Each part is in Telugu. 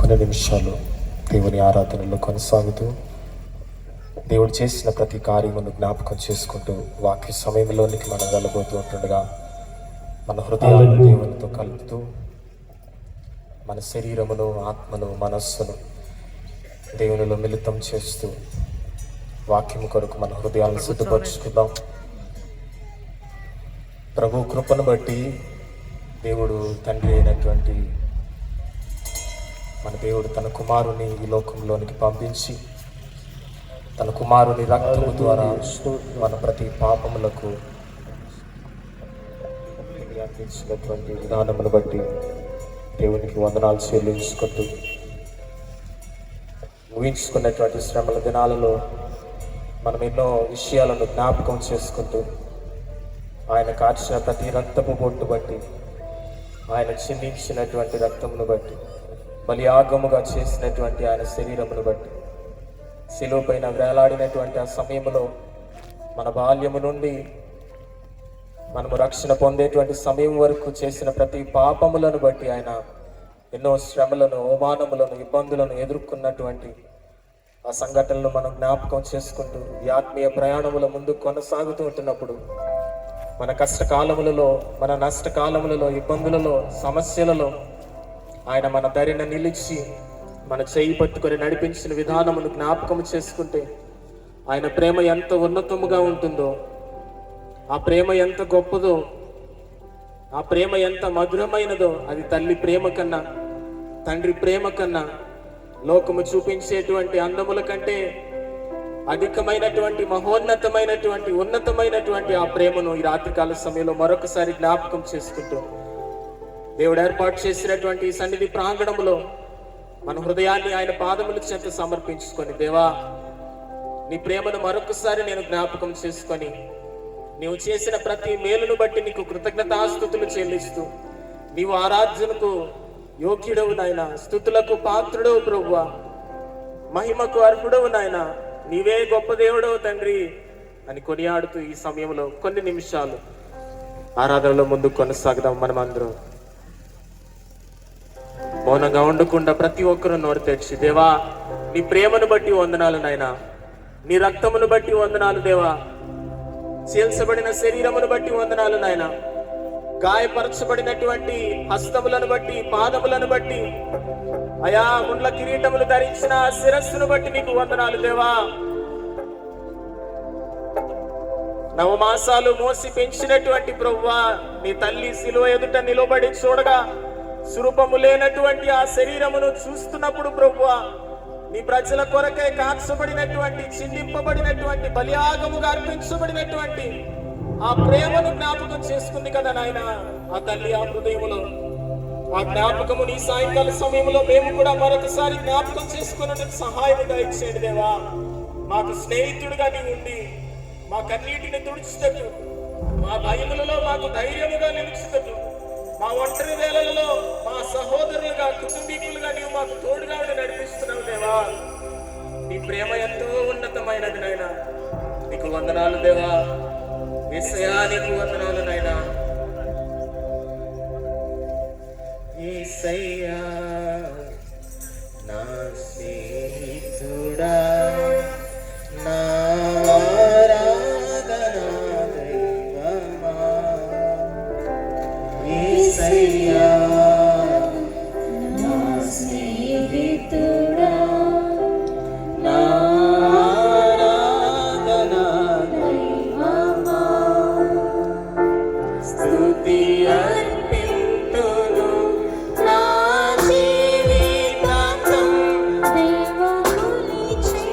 కొన్ని నిమిషాలు దేవుని ఆరాధనలో కొనసాగుతూ దేవుడు చేసిన ప్రతి కార్యమును జ్ఞాపకం చేసుకుంటూ వాక్య సమయంలోనికి మనం వెళ్ళబోతూ ఉంటుండగా మన హృదయాలను దేవునితో కలుపుతూ మన శరీరమును, ఆత్మను, మనస్సును దేవునిలో మిళితం చేస్తూ వాక్యము కొరకు మన హృదయాలను సిద్ధపరుచుకుందాం. ప్రభు కృపను బట్టి దేవుడు తండ్రి అయినటువంటి మన దేవుడు తన కుమారుని ఈ లోకంలోనికి పంపించి తన కుమారుని రక్తము ద్వారా మన ప్రతి పాపములకు అందించినటువంటి విధానమును బట్టి దేవునికి వందనాలు చెల్లించుకుంటూ ముగించుకున్నటువంటి శ్రమల దినాలలో మనం ఎన్నో విషయాలను జ్ఞాపకం చేసుకుంటూ ఆయన కార్చిన ప్రతి రక్తపు బొట్టు బట్టి, ఆయన చిందించినటువంటి రక్తమును బట్టి, బలియాగముగా చేసినటువంటి ఆయన శరీరమును బట్టి, శిలువ పైన వేలాడినటువంటి ఆ సమయంలో మన బాల్యము నుండి మనము రక్షణ పొందేటువంటి సమయం వరకు చేసిన ప్రతి పాపములను బట్టి ఆయన ఎన్నో శ్రమలను, అవమానములను, ఇబ్బందులను ఎదుర్కొన్నటువంటి ఆ సంఘటనలు మనం జ్ఞాపకం చేసుకుంటూ ఈ ఆత్మీయ ప్రయాణముల ముందు కొనసాగుతూ ఉంటున్నప్పుడు మన కష్టకాలములలో, మన నష్టకాలములలో, ఇబ్బందులలో, సమస్యలలో ఆయన మన దరిన నిలిచి మన చేయి పట్టుకొని నడిపించిన విధానమును జ్ఞాపకం చేసుకుంటే ఆయన ప్రేమ ఎంత ఉన్నతముగా ఉంటుందో, ఆ ప్రేమ ఎంత గొప్పదో, ఆ ప్రేమ ఎంత మధురమైనదో, అది తల్లి ప్రేమ కన్నా, తండ్రి ప్రేమ కన్నా, లోకము చూపించేటువంటి అందముల కంటే అధికమైనటువంటి, మహోన్నతమైనటువంటి, ఉన్నతమైనటువంటి ఆ ప్రేమను ఈ రాత్రికాల సమయంలో మరొకసారి జ్ఞాపకం చేసుకుంటూ దేవుడు ఏర్పాటు చేసినటువంటి ఈ సన్నిధి ప్రాంగణంలో మన హృదయాన్ని ఆయన పాదముల చెంత సమర్పించుకొని, దేవా నీ ప్రేమను మరొకసారి నేను జ్ఞాపకం చేసుకొని నీవు చేసిన ప్రతి మేలును బట్టి నీకు కృతజ్ఞతాస్తుతులు చెల్లిస్తూ, నీవు ఆరాధనకు యోగ్యుడవు నాయన, స్తుతులకు పాత్రుడవు ప్రభువా, మహిమకు అర్హుడవు నాయన, నీవే గొప్ప దేవుడవు తండ్రి అని కొనియాడుతూ ఈ సమయంలో కొన్ని నిమిషాలు ఆరాధనలో ముందు కొనసాగుదాం. మనమందరం మౌనంగా ఉండకుండా ప్రతి ఒక్కరూ నోరు తెరిచి, దేవా నీ ప్రేమను బట్టి వందనాలు నాయన, నీ రక్తమును బట్టి వందనాలు దేవా, చీల్చబడిన శరీరమును బట్టి వందనాలు నాయన, గాయపరచబడినటువంటి హస్తములను బట్టి, పాదములను బట్టి, అయా ముండ్ల కిరీటములు ధరించిన శిరస్సును బట్టి నీకు వందనాలు దేవా. నవమాసాలు మోసి పెంచినటువంటి ప్రభువా, నీ తల్లి శిలువ ఎదుట నిలబడి చూడగా స్వరూపము లేనటువంటి ఆ శరీరమును చూస్తున్నప్పుడు ప్రభువా, నీ ప్రజల కొరకై కాల్చబడినటువంటి, చిందింపబడినటువంటి, బలియాగముగా అర్పించబడినటువంటి ఆ ప్రేమను జ్ఞాపకం చేసుకుంది కదా నాయన ఆ తల్లి ఆ హృదయములో. ఆ జ్ఞాపకము నీ సాయంకాల సమయంలో మేము కూడా మరొకసారి జ్ఞాపకం చేసుకున్నట్టు సహాయముగా ఇచ్చేది దేవా. మాకు స్నేహితుడిగా నీ ఉండి మా కన్నీటిని తుడుచుటకు, మా భయములలో మాకు ధైర్యముగా నిలుచుటకు, మా ఒంటరి వేళలలో మా సహోదరులుగా, కుటుంబీకులుగా నీవు మాకు తోడుగా నడిపిస్తున్నావు దేవా. నీ ప్రేమ ఎంతో ఉన్నతమైనది నాయన, నీకు వందనాలు దేవా. యేసయ్యా నీకు వందనాలు నాయనా. యేసయ్యా నా స్నేహితుడా, నా ఆరాధనా దైవమా, యేసయ్యా నా స్నేహితుడా, నా ఆరాధనా దైవమా, స్తుతి అర్పింతును నా జీవితాంతం దేవా కొలిచే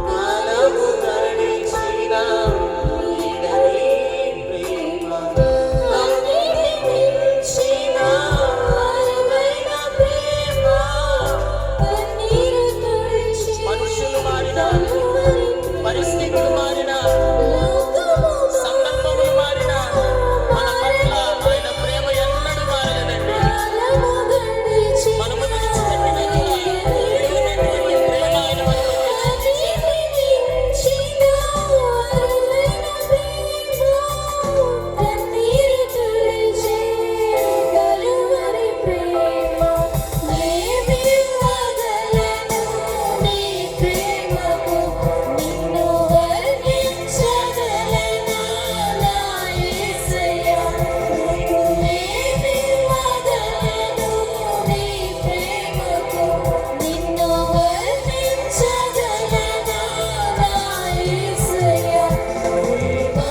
కాలము గడిచిన నీడని ప్రేమ అన్నిటిని మించిన అరుదైన ప్రేమ కన్నీరు తుడిచి మనుషులు మారినా కలువరి పరిస్థితులు మారినా లోకము సందర్భములు మారినా మన పట్ల ఆయన ప్రేమ ఎన్నడూ మారలేదండి. కాలము గడిచి మనము విడిచిపెట్టినట్లుగా విడిచిపెట్టినటువంటి ప్రేమ ఆయన మనకు అన్నిటిని మించిన అరుదైన ప్రేమ కన్నీరు తుడిచి కలువరి ప్రేమ ఏమివ్వగలను నీ ప్రేమకు నిన్ను వర్ణించగలనా నా యేసయ్యా నీకు ఏమివ్వగలను నీ ప్రేమకు నిన్ను వర్ణించగలనా నా యేసయ్యా దేవా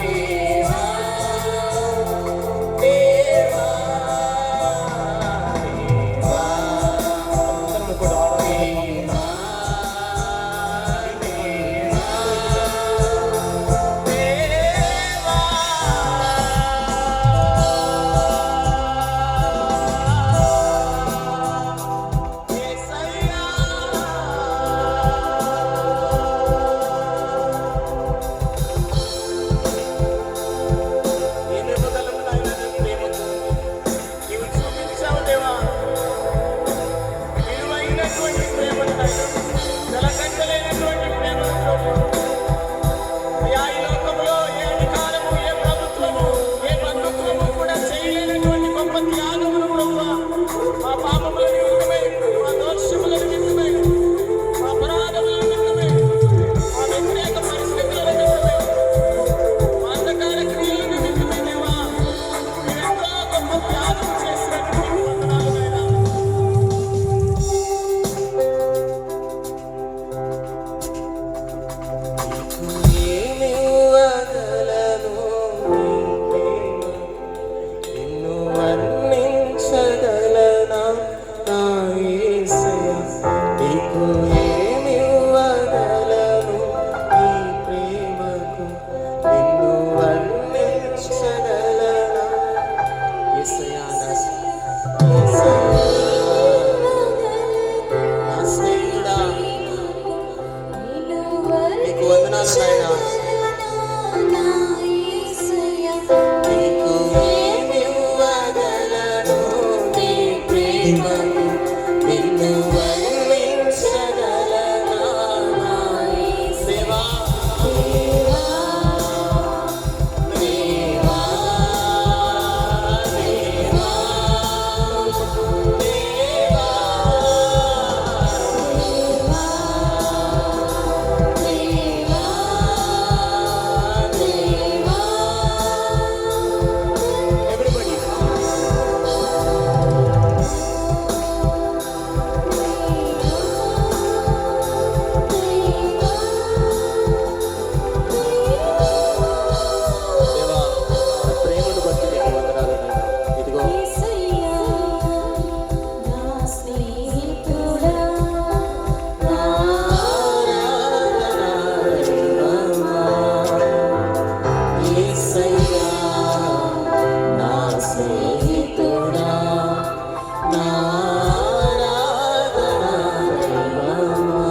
దేవా దేవా అందరూ కూడా నిన్ను వర్ణించగలనా నా యేసయ్యా నీకు ఏమివ్వగలను నీ ప్రేమకు నిన్ను వర్ణించగలనా యేసయ్యా నా స్నేహితుడా నీకు వందనాలు నాయనా నీకు ఏమివ్వగలను నీ ప్రేమకు నిన్ను వర్ణించగలనా నా దేవా దేవా దేవా everybody దేవా నా ప్రేమను బట్టి నీకు వందనాలు నాయనా ఇదిగో యేసయ్యా నా స్నేహితుడా నా ఆరాధనా దైవమా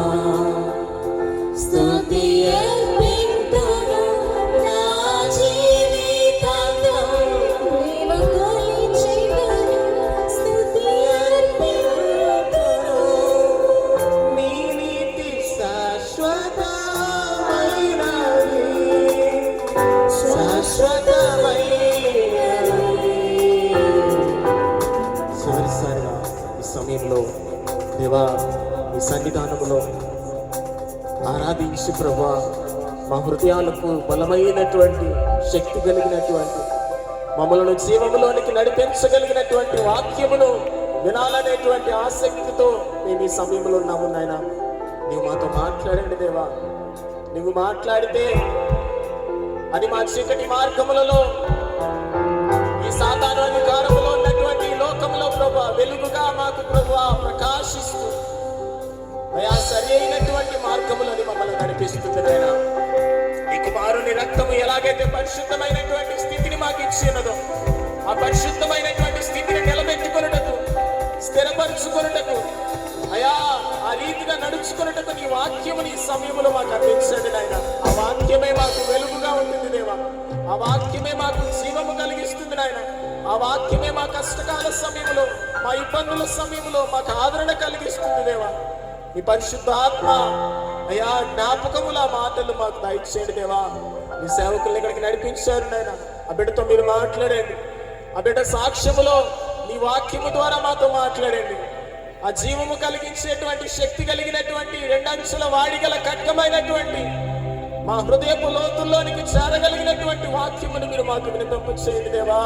స్తుతి అర్పింతును నా జీవితాంతం ప్రేమ కొలిచెదను స్తుతి అర్పింతును నీ నీతి శాశ్వతమైనది చివరిసారిగా ఈ సమయంలో దేవా ఈ సన్నిధానంలో ఆరాధించి ప్రభా మా హృదయాలకు బలమైనటువంటి శక్తి కలిగినటువంటి మమ్మల్ని జీవములోనికి నడిపించగలిగినటువంటి వాక్యమును వినాలనేటువంటి ఆసక్తితో మేము ఈ సమయంలో ఉన్నాము నాయన. నీవు మాతో మాట్లాడండి దేవా. నువ్వు మాట్లాడితే అది మా చీకటి మార్గములలో ఈ సాతాను అధికారములో ఉన్నటువంటి ఈ లోకములో ప్రభా వెలుగుగా మాకు ప్రభు సరి అయినటువంటి మార్గములని మమ్మల్ని నడిపిస్తుంది నాయన. నీ కుమారుని రక్తము ఎలాగైతే పరిశుద్ధమైనటువంటి స్థితిని మాకు ఇచ్చినదో ఆ పరిశుద్ధమైనటువంటి స్థితిని నిలబెట్టుకొనుటకు, స్థిరపరచుకొనుటకు, అయా ఆ రీతిగా నడుచుకొనుటకు నీ వాక్యముని ఈ సమయంలో మాకు అందించండి నాయన. ఆ వాక్యమే మాకు వెలుగుగా ఉంటుంది దేవా. ఆ వాక్యమే మాకు జీవము కలిగిస్తుంది నాయన. ఆ వాక్యమే మా కష్టకాల సమయంలో, మా ఇబ్బందుల సమయంలో మాకు ఆదరణ కలిగిస్తుంది దేవా. నీ పరిశుద్ధ ఆత్మ అయా జ్ఞాపకముల మాటలు మాకు దయచేయండి దేవా. నీ సేవకుల్ని ఇక్కడికి నడిపించారు నాయన. ఆ బిడ్డతో మీరు మాట్లాడండి. ఆ బిడ్డ సాక్ష్యములో నీ వాక్యము ద్వారా మాతో మాట్లాడండి. ఆ జీవము కలిగించేటువంటి శక్తి కలిగినటువంటి రెండంచుల వాడిగల ఖడ్గమైనటువంటి మా హృదయపు లోతుల్లోనికి చేరగలిగినటువంటి వాక్యమును మీరు మాకు వినిపింప చేయండి దేవా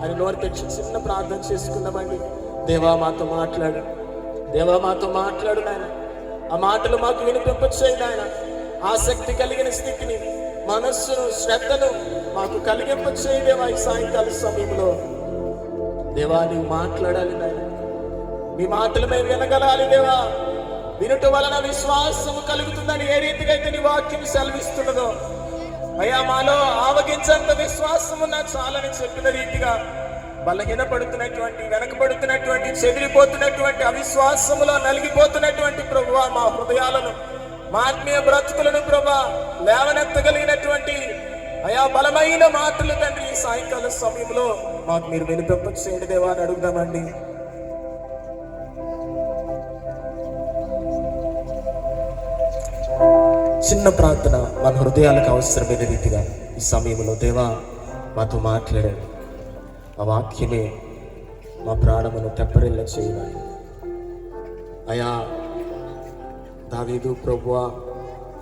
అని నోరు తెచ్చి చిన్న ప్రార్థన చేసుకుందామండి. దేవా మాతో మాట్లాడు, దేవా మాతో మాట్లాడు నాయన. ఆ మాటలు మాకు వినిపింప చేయండి ఆయన. ఆసక్తి కలిగిన స్థితిని, మనస్సును, శ్రద్ధను మాకు కలిగింప చేయి దేవా. ఈ సాయంకాల సమయంలో దేవా నీవు మాట్లాడాలి నాయన. నీ మాటలు మేము వినగలాలి దేవా. వినుట వలన విశ్వాసము కలుగుతుందని ఏ రీతిగా అయితే నీ వాక్యం సెలవిస్తున్నదో అయ్యా మాలో ఆవగించంత విశ్వాసము నా చాలని చెప్పిన రీతిగా బలహీనపడుతున్నటువంటి, వెనకబడుతున్నటువంటి, చెదిరిపోతున్నటువంటి, అవిశ్వాసములో నలిగిపోతున్నటువంటి ప్రభువా మా హృదయాలను, మా ఆత్మీయ బ్రతుకులను ప్రభా లేవనెత్తగలిగినటువంటి అయా బలమైన మాటలు తండ్రి ఈ సాయంకాల సమయంలో మాకు మీరు వినిపింప చేయండి దేవా అని అడుగుదామండి. చిన్న ప్రార్థన మన హృదయాలకు అవసరమైన రీతిగా ఈ సమయంలో దేవా మాతో మాట్లాడాడు. ఆ వాక్యమే మా ప్రాణమును తెప్పరిల్ల చేయాలి. అయా దావీదు ప్రభువా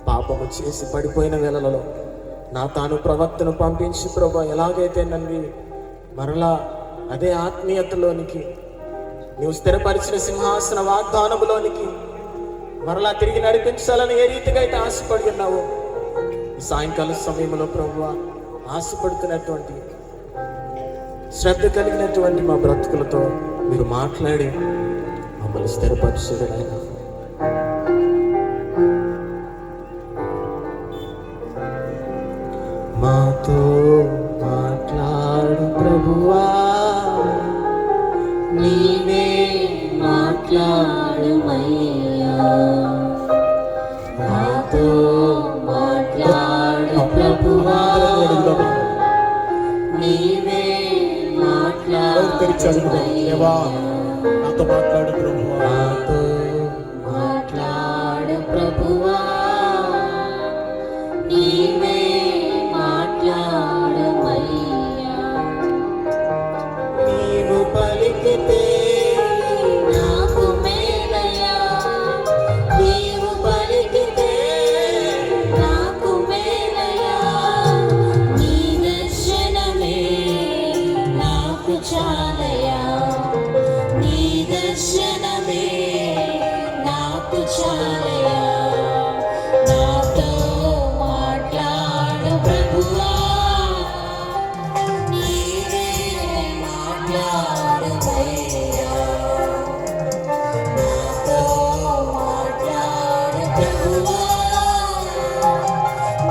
పాపము చేసి పడిపోయిన వేళలలో నా తాను ప్రవక్తను పంపించి ప్రభా ఎలాగైతే నన్ను మరలా అదే ఆత్మీయతలోనికి నీవు స్థిరపరిచిన సింహాసన వాగ్దానములోనికి మరలా తిరిగి నడిపించాలని ఏ రీతిగా అయితే ఆశపడి ఉన్నావో ఈ సాయంకాల సమయంలో ప్రభువా ఆశపడుతున్నటువంటి, శ్రద్ధ కలిగినటువంటి మా బ్రతుకులతో మీరు మాట్లాడి మమ్మల్ని స్థిరపరచుడు నాయనా. మాతో మాట్లాడు ప్రభువా, నీవే మాట్లాడుమయ్యా. నాతో మాట్లాడు ప్రభువా, నీవే మాట్లాడుమయ్యా. నాతో మాట్లాడు ప్రభువా, నాతో మాట్లాడు ప్రభువా, నీవే మాట్లాడుమయ్యా. నీవు పలికితే నాకు మేలయ్యా, నీవు పలికితే నాకు మేలయ్యా. నీ దర్శనమే నాకు చాలయ్యా, నీ దర్శనమే నాకు చాలయ్యా. నాతో మాట్లాడు ప్రభువా, నీవే మాట్లాడుమయ్యా. నాతో మాట్లాడు ప్రభువా,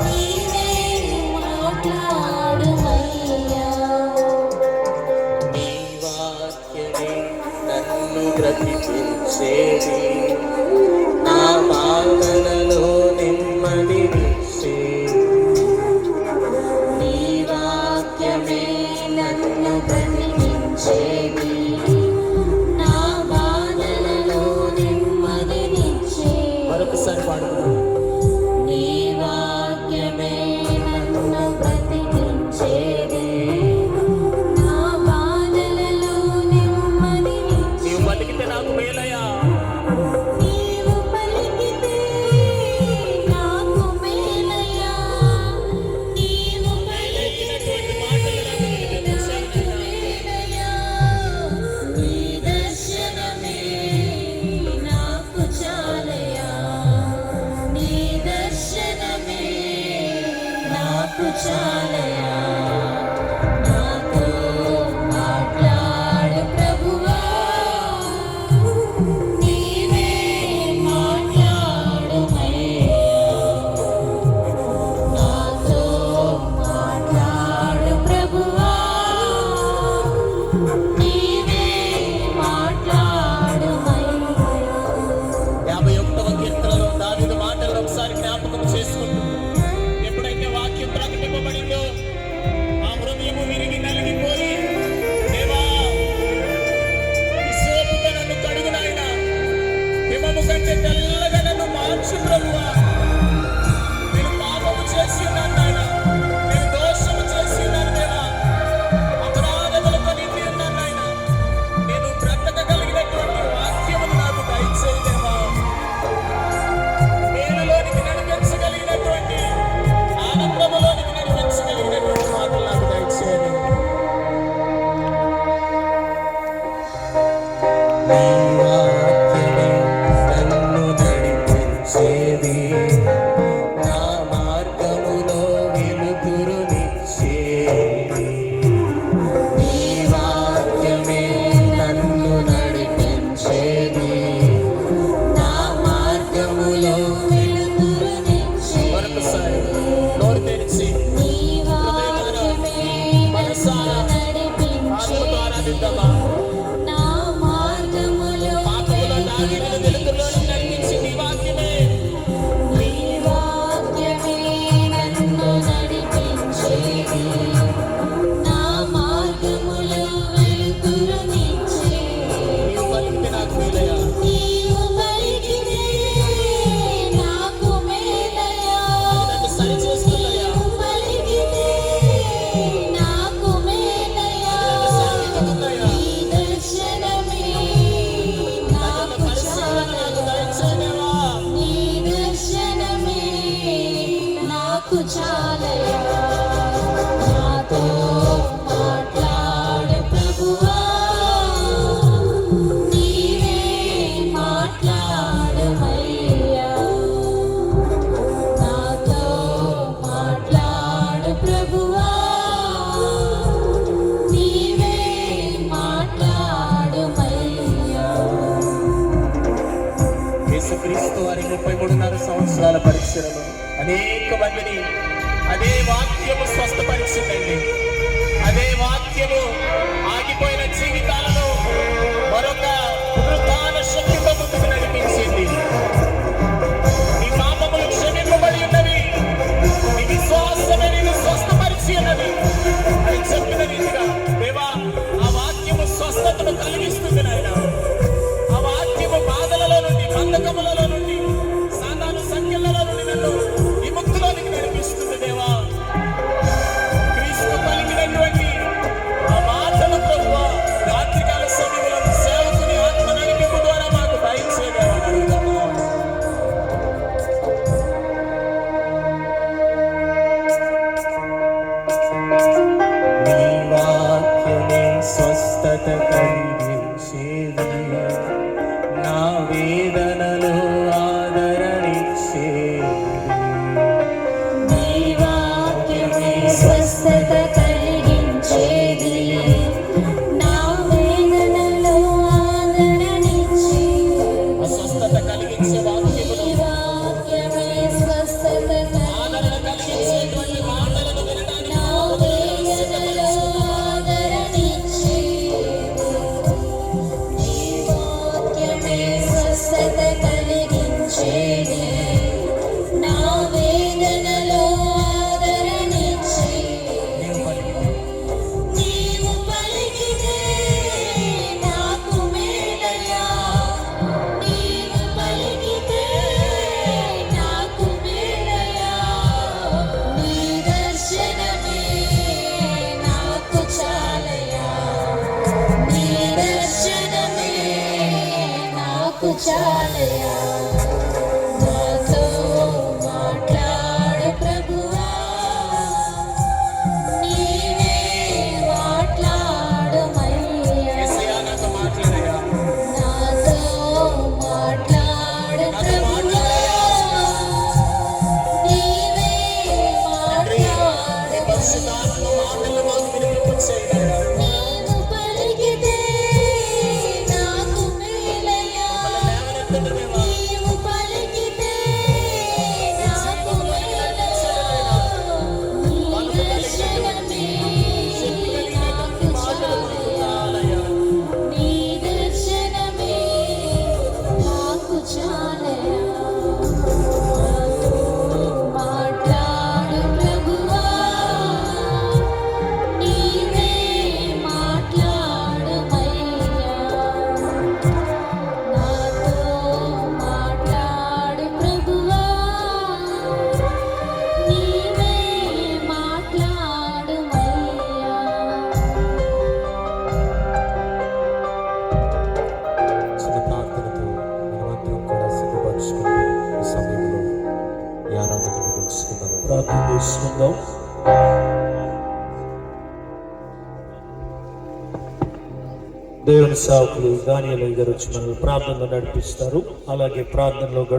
నీవే మాట్లాడుమయ్యా. నీ వాక్యమే నన్ను బ్రతికించేది, నా బాధలలో నెమ్మదినిచ్చే. నీ వాక్యమే నన్ను బ్రతికించేది, నా బాధలలో నెమ్మదినిచ్చే. మరొకసారి పాడుకుందాం. నీ వాక్యమే నన్ను బ్రతికించేది, నా బాధలలో నెమ్మదినిచ్చే. నీవు పలికితే నాకు మేలయ్యా, నీవు పలికితే నాకు మేలయ్యా, నీవు పలికితే నాకు మేలయ్యా. నీ దర్శనమే నాకు చాలయ్యా, నీ దర్శనమే నాకు చాలయ్యా. నాతో మాట్లాడు ప్రభువా, నీవే మాట్లాడుమయ్యా. కంటే తెల్లగా నన్ను మార్చు ప్రభువా. నేను పాపము చేసి ఉన్నాను నాయన, నేను దోషము చేసి ఉన్నాను దేవా, అపరాధములతో నిండి ఉన్నాను నాయన. నేను బ్రతకగలిగినటువంటి వాక్యమును నాకు దయచేయి దేవా. మేలులోనికి నడిపించగలిగినటువంటి, ఆనందములోనికి నడిపించగలిగినటువంటి మాటలు నాకు దయచేయండి. నీ వాక్యమే నన్ను నడిపించేది, నా మార్గములో వెలుగునిచ్చేది. నీ వాక్యమే నన్ను నడిపించేది, నా మార్గములో మరొకసారి నోరు తెరిచి మనసారా ఆత్మతో ఆరాధిద్దామా. పాపములో దాగిన వెలుగులోకి నడిపించి నీ వాక్యమే. నీవు పలికితే నాకు మేలయ్యా. అది నన్ను సరి చేస్తుందయ్యా. సరిదిద్దుతుందయ్యా. తగిన పరిశీలన నాకు దయచేయదేవా. చాలయా నాతో మాట్లాడే ప్రభువా, నీవే మాట్లాడమయ్యా. నాతో మాట్లాడు ప్రభువా, నీవే మాట్లాడమయ్యా. యేసుక్రీస్తు వారి 33.5 సంవత్సరాల పరిచయలో అనేక మందిని అదే వాక్యము స్వస్థపరిచిందండి. అదే వాక్యము ఆగిపోయిన జీవితాలను మరొక పునరుత్థాన శక్తితో ముందుకు నడిపించింది. నీ పాపములు క్షమింపబడి ఉన్నవి, నీ విశ్వాసమే నిన్ను స్వస్థపరిచి ఉన్నది అని చెప్పిన రీతిగా దేవా, ఆ వాక్యము స్వస్థతను కలిగిస్తుంది నాయన. ఆ వాక్యము బాధలలో నుండి, బంధకములలో నుండి, సాతాను సంఖ్యలలో నుండి నన్ను విముక్తిలోనికి నడిపిస్తుంది దేవా. క్రీస్తు పలికినటువంటి ఆ మాటలు ప్రభువా, రాత్రికాల సమయంలో సేవకుని ఆత్మ నడిపింపు ద్వారా మాకు దయచేయదేవా అని అడుగుదాము. నీ వాక్యమే స్వస్థత కలిగించేది, నా వేదనలో ఆదరణిచ్చేది. నీ వాక్యమే స్వస్థత కలిగించేది, నా వేదనలో ఆదరణిచ్చేది. ఆ స్వస్థత కలిగించే వాక్యమును, నీ వాక్యమే స్వస్థత ఆదరణ కలిగించేటువంటి మాటలను వినడానికి నా వేదనలో ఆదరణిచ్చేది. నీ వాక్యమే స్వస్థత కలిగించేది, నా వేదనలో ఆదరణిచ్చేది. నీవు పలికితే నాకు మేలయ్యా, నీవు పలికితే నాకు మేలయ్యా. నీ దర్శనమే నాకు చాలయ్యా, నీ దర్శనమే నాకు చాలయ్యా. నాతో మాట్లాడు ప్రభువా, నీవే మాట్లాడమయ్యా. యేసయ్యా నాతో మాట్లాడయ్యా. నాతో మాట్లాడు ప్రభువా, నీవే తండ్రి, నీ మాట్లాడు. పరిశుద్ధాత్మ మాటలు మాకు వినిపించేయగలరా? నీవు పలికితే నాకు మేలయ్యా, మమ్మల్ని లేవనెత్తండి దేవా. నీవు పలికితే నాకు మేలయ్యా. నీ దర్శనమే నాకు చాలయ్యా, నీ దర్శనమే నాకు చాలయ్యా. మాట్లాడు ప్రభువా, నీవే మాట్లాడమయ్యా. నాతో ప్రార్థన చేసుకుందాం. దేవుని సేవకులు దానియేలు గారు వచ్చి మనల్ని ప్రార్థనలో నడిపిస్తారు. అలాగే ప్రార్థనలో